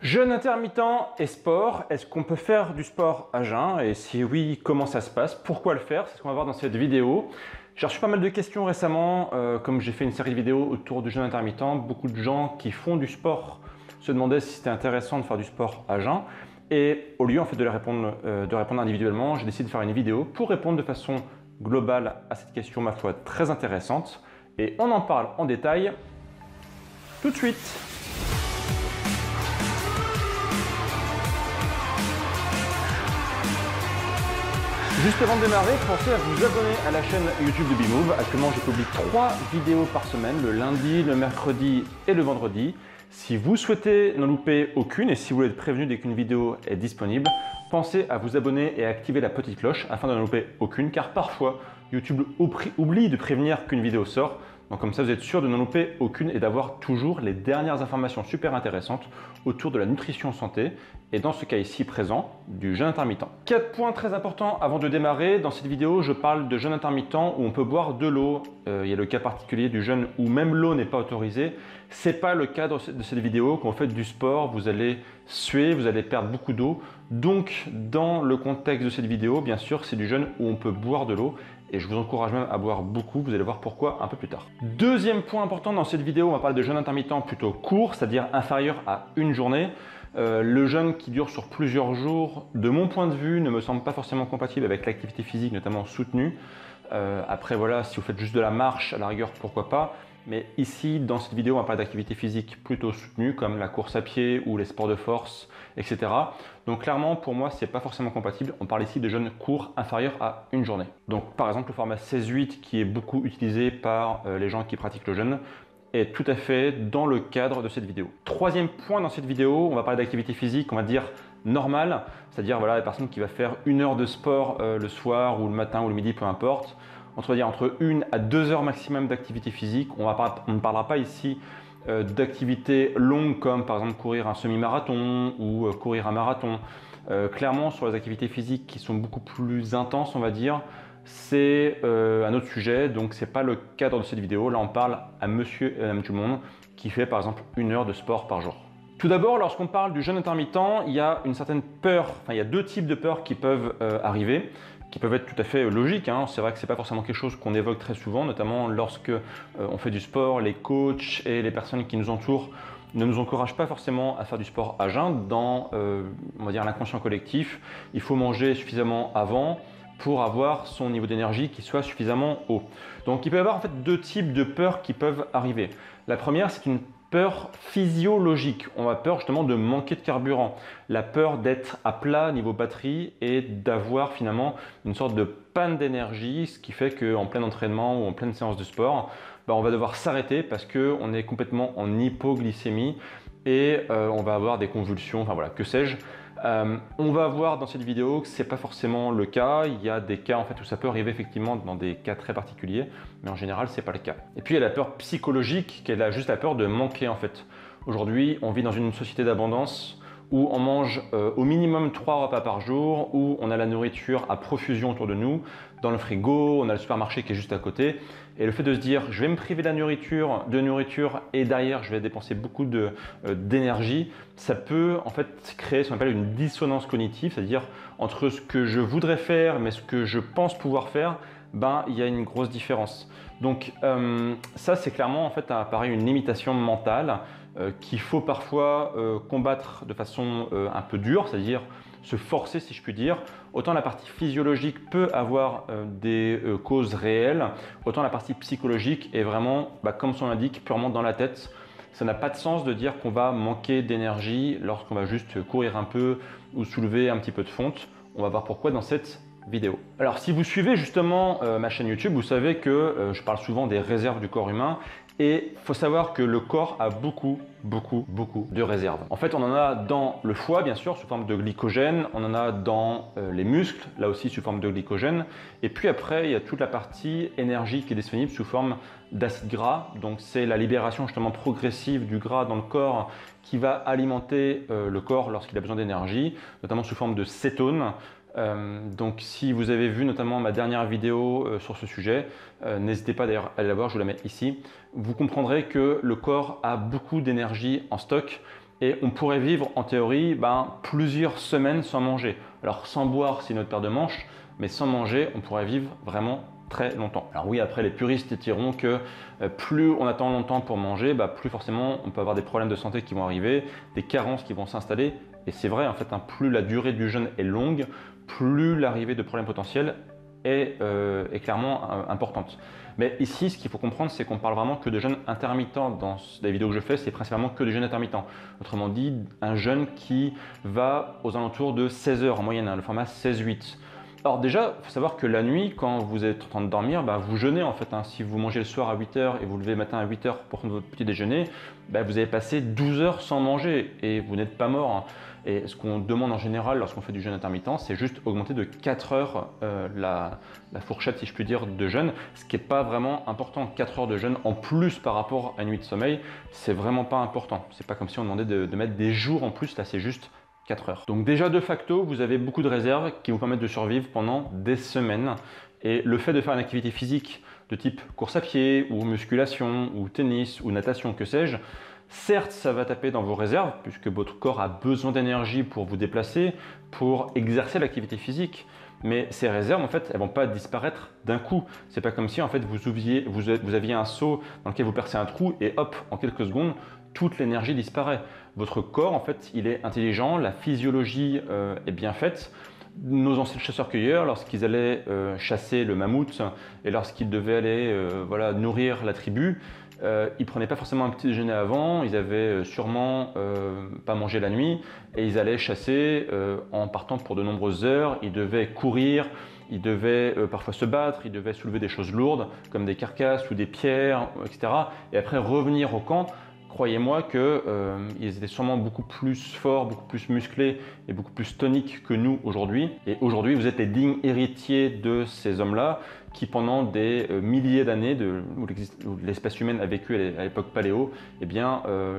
Jeûne intermittent et sport, est-ce qu'on peut faire du sport à jeun? Et si oui, comment ça se passe? Pourquoi le faire? C'est ce qu'on va voir dans cette vidéo. J'ai reçu pas mal de questions récemment, comme j'ai fait une série de vidéos autour du jeûne intermittent. Beaucoup de gens qui font du sport se demandaient si c'était intéressant de faire du sport à jeun. Et au lieu en fait, de répondre individuellement, j'ai décidé de faire une vidéo pour répondre de façon globale à cette question, ma foi, très intéressante. Et on en parle en détail tout de suite. Juste avant de démarrer, pensez à vous abonner à la chaîne YouTube de Bmove. Actuellement, je publie 3 vidéos par semaine, le lundi, le mercredi et le vendredi. Si vous souhaitez n'en louper aucune et si vous voulez être prévenu dès qu'une vidéo est disponible, pensez à vous abonner et à activer la petite cloche afin de n'en louper aucune, car parfois YouTube oublie de prévenir qu'une vidéo sort. Donc comme ça, vous êtes sûr de n'en louper aucune et d'avoir toujours les dernières informations super intéressantes autour de la nutrition santé et dans ce cas ici présent, du jeûne intermittent. 4 points très importants avant de démarrer. Dans cette vidéo, je parle de jeûne intermittent où on peut boire de l'eau. Il y a le cas particulier du jeûne où même l'eau n'est pas autorisée. Ce n'est pas le cas de cette vidéo. Quand vous faites du sport, vous allez suer, vous allez perdre beaucoup d'eau. Donc dans le contexte de cette vidéo, bien sûr, c'est du jeûne où on peut boire de l'eau. Et je vous encourage même à boire beaucoup, vous allez voir pourquoi un peu plus tard. Deuxième point important dans cette vidéo, on va parler de jeûne intermittent plutôt court, c'est-à-dire inférieur à une journée. Le jeûne qui dure sur plusieurs jours, de mon point de vue, ne me semble pas forcément compatible avec l'activité physique, notamment soutenue. Après voilà, si vous faites juste de la marche, à la rigueur, pourquoi pas. Mais ici, dans cette vidéo, on va parler d'activités physiques plutôt soutenues, comme la course à pied ou les sports de force, etc. Donc clairement, pour moi, ce n'est pas forcément compatible. On parle ici de jeûne court inférieur à une journée. Donc par exemple, le format 16-8 qui est beaucoup utilisé par les gens qui pratiquent le jeûne est tout à fait dans le cadre de cette vidéo. Troisième point dans cette vidéo, on va parler d'activité physique, on va dire normale, c'est-à-dire voilà, la personne qui va faire 1 heure de sport le soir ou le matin ou le midi, peu importe. Entre 1 à 2 heures maximum d'activité physique. On ne parlera pas ici d'activités longues comme par exemple courir un semi-marathon ou courir un marathon. Clairement, sur les activités physiques qui sont beaucoup plus intenses, on va dire, c'est un autre sujet, donc ce n'est pas le cadre de cette vidéo. Là, on parle à monsieur et madame tout le monde qui fait par exemple 1 heure de sport par jour. Tout d'abord, lorsqu'on parle du jeûne intermittent, il y a une certaine peur, il y a 2 types de peurs qui peuvent arriver, qui peuvent être tout à fait logiques. C'est vrai que ce n'est pas forcément quelque chose qu'on évoque très souvent, notamment lorsque on fait du sport, les coachs et les personnes qui nous entourent ne nous encouragent pas forcément à faire du sport à jeun. Dans on va dire l'inconscient collectif, il faut manger suffisamment avant pour avoir son niveau d'énergie qui soit suffisamment haut. Donc il peut y avoir en fait 2 types de peurs qui peuvent arriver. La première, c'est une peur physiologique. On a peur justement de manquer de carburant. La peur d'être à plat niveau batterie et d'avoir finalement une sorte de panne d'énergie, ce qui fait qu'en plein entraînement ou en pleine séance de sport, on va devoir s'arrêter parce qu'on est complètement en hypoglycémie et on va avoir des convulsions, enfin voilà, que sais-je. On va voir dans cette vidéo que ce n'est pas forcément le cas. Il y a des cas en fait, où ça peut arriver effectivement dans des cas très particuliers, mais en général, ce n'est pas le cas. Et puis, il y a la peur psychologique, qui est juste la peur de manquer en fait. Aujourd'hui, on vit dans une société d'abondance où on mange au minimum 3 repas par jour, où on a la nourriture à profusion autour de nous, dans le frigo, on a le supermarché qui est juste à côté. Et le fait de se dire, je vais me priver de nourriture et derrière, je vais dépenser beaucoup d'énergie, ça peut en fait créer ce qu'on appelle une dissonance cognitive, c'est-à-dire entre ce que je voudrais faire mais ce que je pense pouvoir faire, il y a une grosse différence. Donc ça, c'est clairement en fait pareil, une limitation mentale qu'il faut parfois combattre de façon un peu dure, c'est-à-dire se forcer si je puis dire. Autant la partie physiologique peut avoir des causes réelles, autant la partie psychologique est vraiment, comme son l'indique, purement dans la tête. Ça n'a pas de sens de dire qu'on va manquer d'énergie lorsqu'on va juste courir un peu ou soulever un petit peu de fonte. On va voir pourquoi dans cette vidéo. Alors si vous suivez justement ma chaîne YouTube, vous savez que je parle souvent des réserves du corps humain. Et il faut savoir que le corps a beaucoup de réserves. En fait, on en a dans le foie, bien sûr, sous forme de glycogène. On en a dans les muscles, là aussi sous forme de glycogène. Et puis après, il y a toute la partie énergie qui est disponible sous forme d'acide gras. Donc c'est la libération justement progressive du gras dans le corps qui va alimenter le corps lorsqu'il a besoin d'énergie, notamment sous forme de cétone. Donc si vous avez vu notamment ma dernière vidéo sur ce sujet, n'hésitez pas d'ailleurs à aller la voir, je vous la mets ici. Vous comprendrez que le corps a beaucoup d'énergie en stock et on pourrait vivre en théorie plusieurs semaines sans manger. Alors sans boire, c'est notre paire de manches, mais sans manger, on pourrait vivre vraiment très longtemps. Alors oui, après les puristes diront que plus on attend longtemps pour manger, plus forcément on peut avoir des problèmes de santé qui vont arriver, des carences qui vont s'installer. Et c'est vrai, en fait, plus la durée du jeûne est longue, plus l'arrivée de problèmes potentiels est clairement importante. Mais ici, ce qu'il faut comprendre, c'est qu'on parle vraiment que de jeûne intermittent. Dans les vidéos que je fais, c'est principalement que du jeûne intermittent. Autrement dit, un jeûne qui va aux alentours de 16 heures en moyenne, le format 16-8. Alors déjà, il faut savoir que la nuit, quand vous êtes en train de dormir, vous jeûnez en fait. Si vous mangez le soir à 8 heures et vous levez le matin à 8 heures pour prendre votre petit déjeuner, vous avez passé 12 heures sans manger et vous n'êtes pas mort. Et ce qu'on demande en général lorsqu'on fait du jeûne intermittent, c'est juste augmenter de 4 heures la fourchette, si je puis dire, de jeûne, ce qui n'est pas vraiment important. 4 heures de jeûne en plus par rapport à une nuit de sommeil, c'est vraiment pas important. C'est pas comme si on demandait de mettre des jours en plus, là c'est juste 4 heures. Donc déjà de facto, vous avez beaucoup de réserves qui vous permettent de survivre pendant des semaines. Et le fait de faire une activité physique de type course à pied ou musculation ou tennis ou natation, que sais-je, certes, ça va taper dans vos réserves puisque votre corps a besoin d'énergie pour vous déplacer, pour exercer l'activité physique. Mais ces réserves, en fait, elles vont pas disparaître d'un coup. C'est pas comme si en fait vous aviez un seau dans lequel vous percez un trou et hop, en quelques secondes, toute l'énergie disparaît. Votre corps, en fait, il est intelligent, la physiologie est bien faite. Nos anciens chasseurs-cueilleurs, lorsqu'ils allaient chasser le mammouth et lorsqu'ils devaient aller nourrir la tribu, ils prenaient pas forcément un petit déjeuner avant, ils avaient sûrement pas mangé la nuit et ils allaient chasser en partant pour de nombreuses heures. Ils devaient courir, ils devaient parfois se battre, ils devaient soulever des choses lourdes comme des carcasses ou des pierres, etc. Et après revenir au camp. Croyez-moi qu'ils étaient sûrement beaucoup plus forts, beaucoup plus musclés et beaucoup plus toniques que nous aujourd'hui. Et aujourd'hui, vous êtes les dignes héritiers de ces hommes-là qui, pendant des milliers d'années où l'espèce humaine a vécu à l'époque paléo,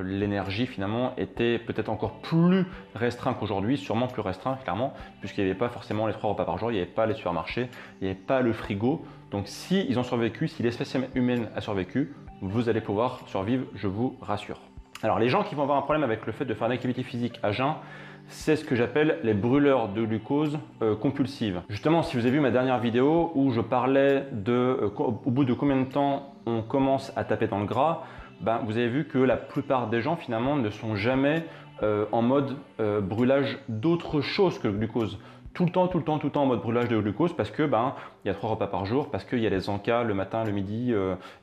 l'énergie finalement était peut-être encore plus restreinte qu'aujourd'hui, sûrement plus restreinte clairement, puisqu'il n'y avait pas forcément les 3 repas par jour, il n'y avait pas les supermarchés, il n'y avait pas le frigo. Donc si ils ont survécu, si l'espèce humaine a survécu, vous allez pouvoir survivre, je vous rassure. Alors les gens qui vont avoir un problème avec le fait de faire une activité physique à jeun, c'est ce que j'appelle les brûleurs de glucose compulsives. Justement, si vous avez vu ma dernière vidéo où je parlais au bout de combien de temps on commence à taper dans le gras, vous avez vu que la plupart des gens finalement ne sont jamais en mode brûlage d'autre chose que le glucose. Tout le temps en mode brûlage de glucose parce que il y a 3 repas par jour, parce qu'il y a les encas le matin, le midi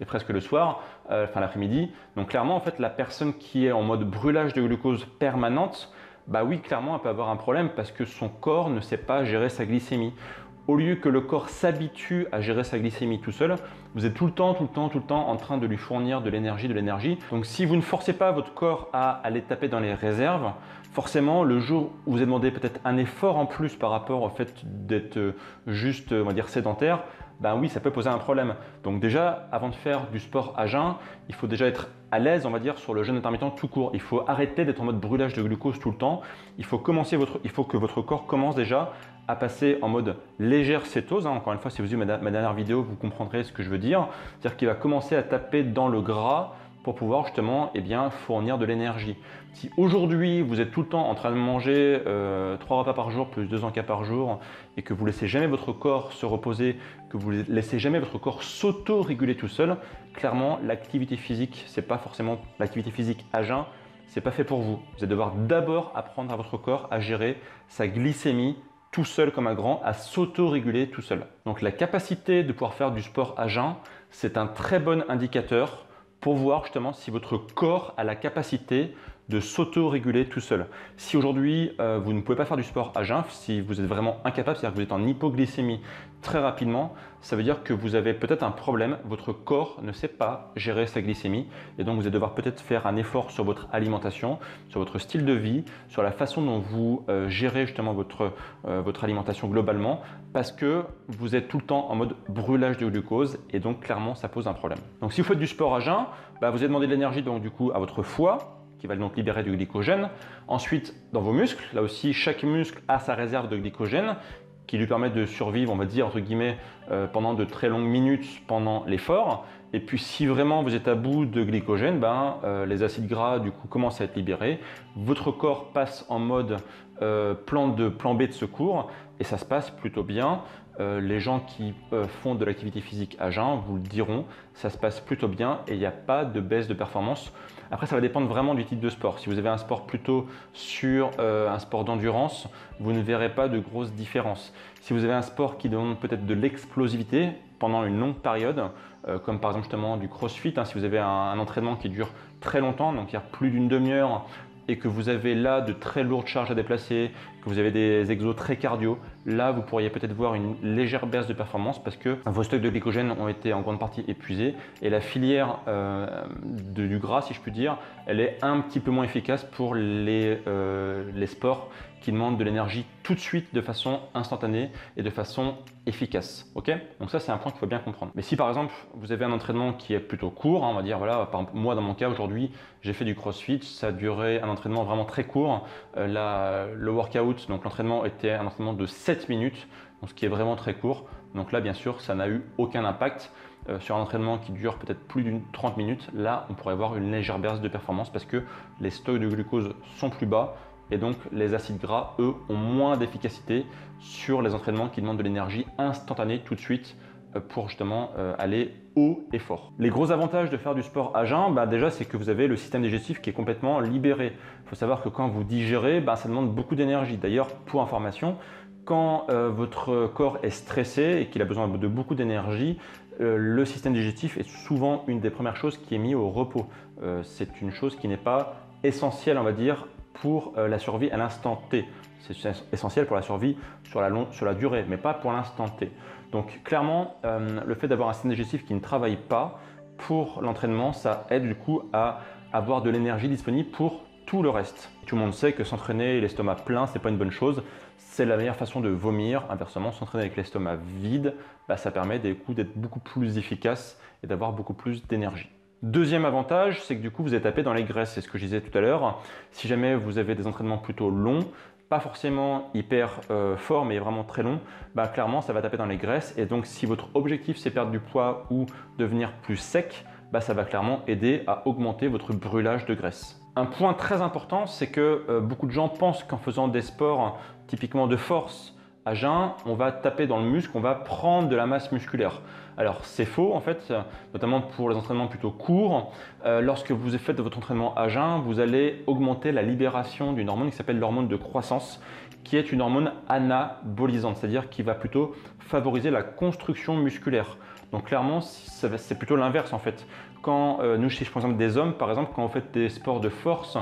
et presque le soir, l'après-midi. Donc clairement en fait la personne qui est en mode brûlage de glucose permanente, oui clairement elle peut avoir un problème parce que son corps ne sait pas gérer sa glycémie. Au lieu que le corps s'habitue à gérer sa glycémie tout seul, vous êtes tout le temps en train de lui fournir de l'énergie. Donc si vous ne forcez pas votre corps à aller taper dans les réserves, forcément le jour où vous avez demandé peut-être un effort en plus par rapport au fait d'être juste, on va dire, sédentaire, oui, ça peut poser un problème. Donc déjà, avant de faire du sport à jeun, il faut déjà être à l'aise, on va dire, sur le jeûne intermittent tout court. Il faut arrêter d'être en mode brûlage de glucose tout le temps. Il faut que votre corps commence déjà à passer en mode légère cétose. Encore une fois, si vous avez vu ma dernière vidéo, vous comprendrez ce que je veux dire. C'est-à-dire qu'il va commencer à taper dans le gras pour pouvoir justement fournir de l'énergie. Si aujourd'hui vous êtes tout le temps en train de manger 3 repas par jour plus 2 encas par jour et que vous laissez jamais votre corps se reposer, que vous laissez jamais votre corps s'auto-réguler tout seul, clairement l'activité physique, c'est pas forcément l'activité physique à jeun, c'est pas fait pour vous. Vous allez devoir d'abord apprendre à votre corps à gérer sa glycémie tout seul comme un grand, à s'auto-réguler tout seul. Donc la capacité de pouvoir faire du sport à jeun, c'est un très bon indicateur pour voir justement si votre corps a la capacité de s'auto-réguler tout seul. Si aujourd'hui vous ne pouvez pas faire du sport à jeun, si vous êtes vraiment incapable, c'est-à-dire que vous êtes en hypoglycémie très rapidement, ça veut dire que vous avez peut-être un problème, votre corps ne sait pas gérer sa glycémie et donc vous allez devoir peut-être faire un effort sur votre alimentation, sur votre style de vie, sur la façon dont vous gérez justement votre alimentation globalement parce que vous êtes tout le temps en mode brûlage de glucose et donc clairement ça pose un problème. Donc si vous faites du sport à jeun, vous allez demander de l'énergie donc du coup à votre foie qui va donc libérer du glycogène. Ensuite, dans vos muscles, là aussi, chaque muscle a sa réserve de glycogène qui lui permet de survivre, on va dire, entre guillemets, pendant de très longues minutes pendant l'effort. Et puis si vraiment vous êtes à bout de glycogène, les acides gras du coup commencent à être libérés. Votre corps passe en mode plan B de secours et ça se passe plutôt bien. Les gens qui font de l'activité physique à jeun vous le diront, ça se passe plutôt bien et il n'y a pas de baisse de performance. Après, ça va dépendre vraiment du type de sport. Si vous avez un sport plutôt sur un sport d'endurance, vous ne verrez pas de grosses différences. Si vous avez un sport qui demande peut-être de l'explosivité pendant une longue période, comme par exemple justement du crossfit, si vous avez un entraînement qui dure très longtemps, donc il y a plus d'une demi-heure, et que vous avez là de très lourdes charges à déplacer, que vous avez des exos très cardio, là vous pourriez peut-être voir une légère baisse de performance parce que vos stocks de glycogène ont été en grande partie épuisés et la filière du gras, si je puis dire, elle est un petit peu moins efficace pour les sports qui demandent de l'énergie tout de suite, de façon instantanée et de façon efficace. Ok? Donc ça, c'est un point qu'il faut bien comprendre. Mais si par exemple, vous avez un entraînement qui est plutôt court, on va dire, voilà, par exemple, moi dans mon cas aujourd'hui, j'ai fait du crossfit, ça a duré un entraînement vraiment très court. Le workout, donc l'entraînement était un entraînement de 7 minutes, donc ce qui est vraiment très court. Donc là, bien sûr, ça n'a eu aucun impact. Sur un entraînement qui dure peut-être plus d'une 30 minutes, là, on pourrait avoir une légère baisse de performance parce que les stocks de glucose sont plus bas. Et donc, les acides gras, eux, ont moins d'efficacité sur les entraînements qui demandent de l'énergie instantanée tout de suite pour justement aller haut et fort. Les gros avantages de faire du sport à jeun, déjà, c'est que vous avez le système digestif qui est complètement libéré. Il faut savoir que quand vous digérez, ça demande beaucoup d'énergie. D'ailleurs, pour information, quand votre corps est stressé et qu'il a besoin de beaucoup d'énergie, le système digestif est souvent une des premières choses qui est mise au repos. C'est une chose qui n'est pas essentielle, on va dire, pour la survie à l'instant T. C'est essentiel pour la survie sur la durée, mais pas pour l'instant T. Donc clairement, le fait d'avoir un système digestif qui ne travaille pas pour l'entraînement, ça aide du coup à avoir de l'énergie disponible pour tout le reste. Tout le monde sait que s'entraîner l'estomac plein, c'est pas une bonne chose. C'est la meilleure façon de vomir. Inversement, s'entraîner avec l'estomac vide, ça permet du coup d'être beaucoup plus efficace et d'avoir beaucoup plus d'énergie. Deuxième avantage, c'est que du coup vous êtes tapé dans les graisses, c'est ce que je disais tout à l'heure. Si jamais vous avez des entraînements plutôt longs, pas forcément hyper forts mais vraiment très longs, clairement ça va taper dans les graisses et donc si votre objectif c'est perdre du poids ou devenir plus sec, ça va clairement aider à augmenter votre brûlage de graisse. Un point très important, c'est que beaucoup de gens pensent qu'en faisant des sports typiquement de force, à jeun, on va taper dans le muscle, on va prendre de la masse musculaire. Alors c'est faux en fait, notamment pour les entraînements plutôt courts. Lorsque vous faites votre entraînement à jeun, vous allez augmenter la libération d'une hormone qui s'appelle l'hormone de croissance, qui est une hormone anabolisante, c'est-à-dire qui va plutôt favoriser la construction musculaire. Donc clairement, c'est plutôt l'inverse en fait. Quand nous, chez par exemple des hommes, par exemple, quand vous faites des sports de force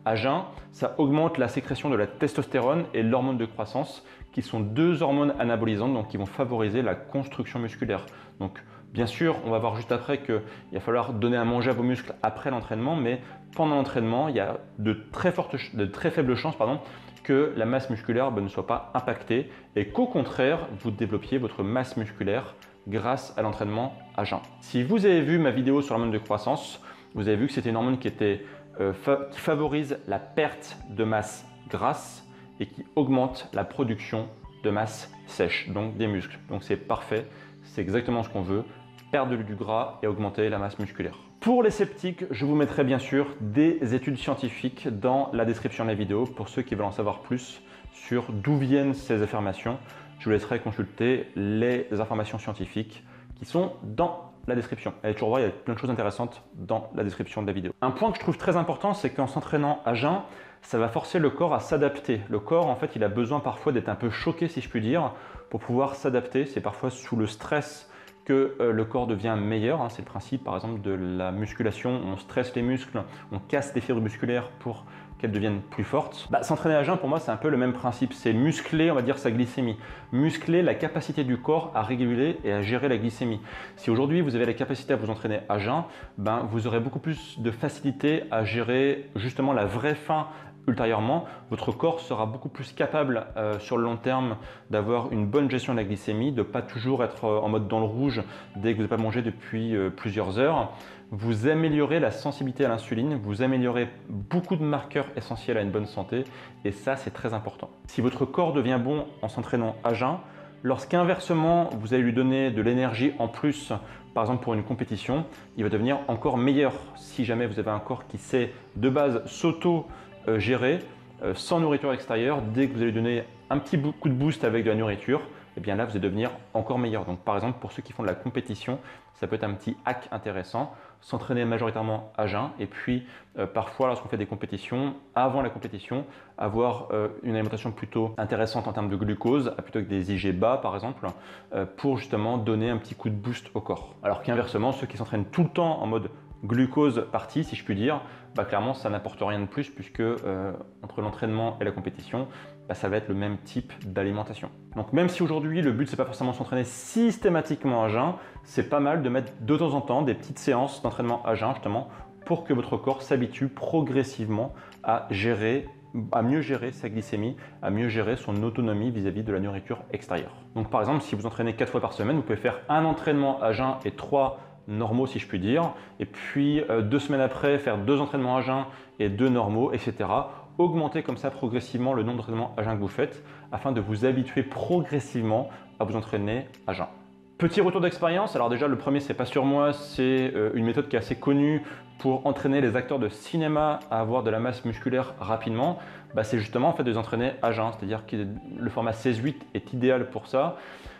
à jeun, ça augmente la sécrétion de la testostérone et l'hormone de croissance, qui sont deux hormones anabolisantes, donc qui vont favoriser la construction musculaire. Donc bien sûr, on va voir juste après qu'il va falloir donner à manger à vos muscles après l'entraînement, mais pendant l'entraînement, il y a de très faibles chances que la masse musculaire ne soit pas impactée et qu'au contraire, vous développiez votre masse musculaire grâce à l'entraînement à jeun. Si vous avez vu ma vidéo sur l'hormone de croissance, vous avez vu que c'était une hormone qui favorise la perte de masse grasse et qui augmente la production de masse sèche, donc des muscles. Donc c'est parfait, c'est exactement ce qu'on veut, perdre du gras et augmenter la masse musculaire. Pour les sceptiques, je vous mettrai bien sûr des études scientifiques dans la description de la vidéo pour ceux qui veulent en savoir plus sur d'où viennent ces affirmations. Je vous laisserai consulter les informations scientifiques qui sont dans la description. Allez toujours voir, il y a plein de choses intéressantes dans la description de la vidéo. Un point que je trouve très important, c'est qu'en s'entraînant à jeun, ça va forcer le corps à s'adapter. Le corps, en fait, il a besoin parfois d'être un peu choqué, si je puis dire, pour pouvoir s'adapter. C'est parfois sous le stress que le corps devient meilleur. C'est le principe, par exemple, de la musculation. On stresse les muscles, on casse les fibres musculaires pour qu'elles deviennent plus fortes. S'entraîner à jeun, pour moi, c'est un peu le même principe. C'est muscler, on va dire, sa glycémie. Muscler la capacité du corps à réguler et à gérer la glycémie. Si aujourd'hui, vous avez la capacité à vous entraîner à jeun, vous aurez beaucoup plus de facilité à gérer justement la vraie faim ultérieurement. Votre corps sera beaucoup plus capable sur le long terme d'avoir une bonne gestion de la glycémie, de ne pas toujours être en mode dans le rouge dès que vous n'avez pas mangé depuis plusieurs heures. Vous améliorez la sensibilité à l'insuline, vous améliorez beaucoup de marqueurs essentiels à une bonne santé et ça c'est très important. Si votre corps devient bon en s'entraînant à jeun, Lorsqu'inversement, vous allez lui donner de l'énergie en plus, par exemple pour une compétition, il va devenir encore meilleur. Si jamais vous avez un corps qui sait de base s'auto-gérer, sans nourriture extérieure, dès que vous allez lui donner un petit coup de boost avec de la nourriture, et bien là, vous allez devenir encore meilleur. Donc par exemple, pour ceux qui font de la compétition, ça peut être un petit hack intéressant, s'entraîner majoritairement à jeun et puis parfois lorsqu'on fait des compétitions, avant la compétition, avoir une alimentation plutôt intéressante en termes de glucose, plutôt que des IG bas par exemple, pour justement donner un petit coup de boost au corps. Alors qu'inversement, ceux qui s'entraînent tout le temps en mode glucose partie, si je puis dire, clairement ça n'apporte rien de plus puisque entre l'entraînement et la compétition, ça va être le même type d'alimentation. Donc même si aujourd'hui le but c'est pas forcément s'entraîner systématiquement à jeun, c'est pas mal de mettre de temps en temps des petites séances d'entraînement à jeun justement pour que votre corps s'habitue progressivement à mieux gérer sa glycémie, à mieux gérer son autonomie vis-à-vis de la nourriture extérieure. Donc par exemple, si vous entraînez 4 fois par semaine, vous pouvez faire un entraînement à jeun et 3 normaux si je puis dire, et puis 2 semaines après faire 2 entraînements à jeun et 2 normaux, etc. Augmentez comme ça progressivement le nombre d'entraînements à jeun que vous faites afin de vous habituer progressivement à vous entraîner à jeun. Petit retour d'expérience, alors déjà le premier c'est pas sur moi, c'est une méthode qui est assez connue pour entraîner les acteurs de cinéma à avoir de la masse musculaire rapidement. C'est justement en fait de les entraîner à jeun, c'est-à-dire que le format 16-8 est idéal pour ça.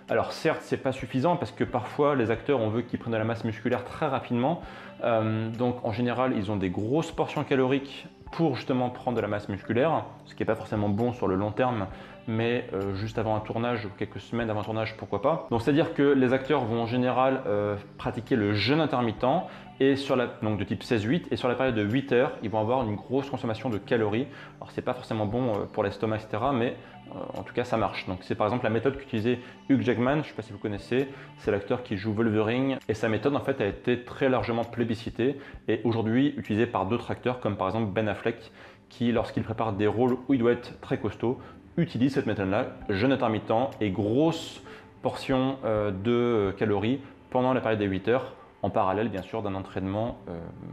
Alors certes, c'est pas suffisant parce que parfois les acteurs, on veut qu'ils prennent de la masse musculaire très rapidement. Donc en général, ils ont des grosses portions caloriques pour justement prendre de la masse musculaire, ce qui n'est pas forcément bon sur le long terme, mais juste avant un tournage ou quelques semaines avant un tournage, pourquoi pas. Donc c'est-à-dire que les acteurs vont en général pratiquer le jeûne intermittent et donc de type 16-8, et sur la période de 8 heures, ils vont avoir une grosse consommation de calories. Alors c'est pas forcément bon pour l'estomac, etc., mais en tout cas ça marche. Donc c'est par exemple la méthode qu'utilisait Hugh Jackman, je ne sais pas si vous connaissez, c'est l'acteur qui joue Wolverine, et sa méthode en fait a été très largement plébiscitée et aujourd'hui utilisée par d'autres acteurs comme par exemple Ben Affleck, qui lorsqu'il prépare des rôles où il doit être très costaud, utilise cette méthode-là, jeûne intermittent et grosse portion de calories pendant la période des 8 heures, en parallèle bien sûr d'un entraînement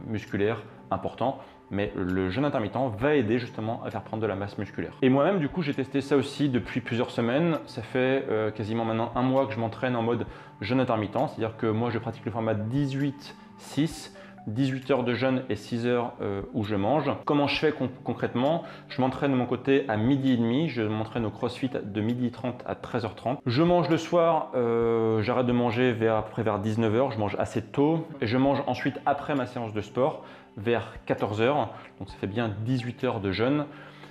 musculaire important, mais le jeûne intermittent va aider justement à faire prendre de la masse musculaire. Et moi-même du coup j'ai testé ça aussi depuis plusieurs semaines, ça fait quasiment maintenant un mois que je m'entraîne en mode jeûne intermittent, c'est-à-dire que moi je pratique le format 18-6, 18 heures de jeûne et 6 heures où je mange. Comment je fais concrètement? Je m'entraîne de mon côté à 12h30, je m'entraîne au CrossFit de 12h30 à 13h30. Je mange le soir, j'arrête de manger après vers 19h, je mange assez tôt. Et je mange ensuite après ma séance de sport vers 14h, donc ça fait bien 18 heures de jeûne.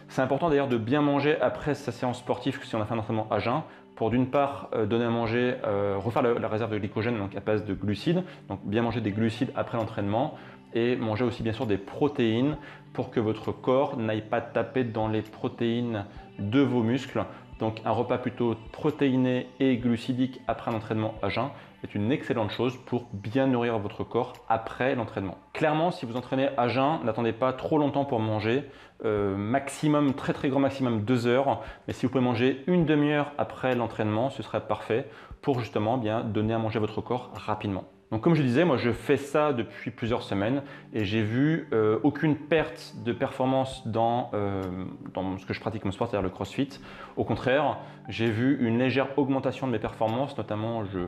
C'est important d'ailleurs de bien manger après sa séance sportive si on a fait un entraînement à jeun, pour d'une part donner à manger, refaire la réserve de glycogène donc à base de glucides, donc bien manger des glucides après l'entraînement et manger aussi bien sûr des protéines pour que votre corps n'aille pas taper dans les protéines de vos muscles. Donc un repas plutôt protéiné et glucidique après un entraînement à jeun est une excellente chose pour bien nourrir votre corps après l'entraînement. Clairement, si vous entraînez à jeun, n'attendez pas trop longtemps pour manger, maximum, très grand maximum 2 heures, mais si vous pouvez manger une demi-heure après l'entraînement, ce serait parfait pour justement bien donner à manger à votre corps rapidement. Donc comme je disais, moi je fais ça depuis plusieurs semaines et j'ai vu aucune perte de performance dans ce que je pratique comme sport, c'est-à-dire le CrossFit. Au contraire, j'ai vu une légère augmentation de mes performances, notamment je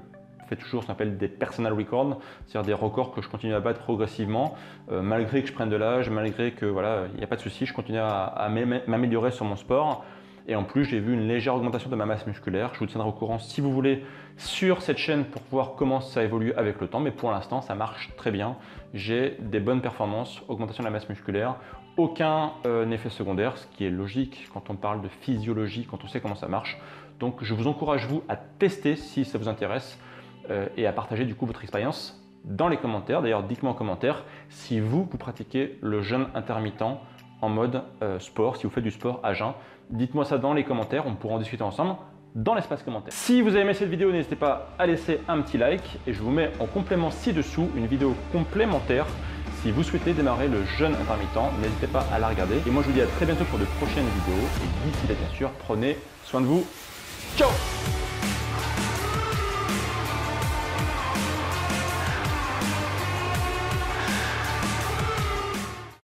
fais toujours ce qu'on appelle des personal records, c'est-à-dire des records que je continue à battre progressivement, malgré que je prenne de l'âge, malgré que voilà, il n'y a pas de souci, je continue à m'améliorer sur mon sport. Et en plus, j'ai vu une légère augmentation de ma masse musculaire. Je vous tiendrai au courant si vous voulez sur cette chaîne pour voir comment ça évolue avec le temps. Mais pour l'instant, ça marche très bien. J'ai des bonnes performances, augmentation de la masse musculaire, aucun effet secondaire, ce qui est logique quand on parle de physiologie, quand on sait comment ça marche. Donc, je vous encourage vous à tester si ça vous intéresse et à partager du coup votre expérience dans les commentaires. D'ailleurs, dites-moi en commentaire si vous pratiquez le jeûne intermittent en mode sport, si vous faites du sport à jeun. Dites-moi ça dans les commentaires, on pourra en discuter ensemble dans l'espace commentaire. Si vous avez aimé cette vidéo, n'hésitez pas à laisser un petit like et je vous mets en complément ci-dessous une vidéo complémentaire. Si vous souhaitez démarrer le jeûne intermittent, n'hésitez pas à la regarder. Et moi je vous dis à très bientôt pour de prochaines vidéos et d'ici là bien sûr, prenez soin de vous. Ciao!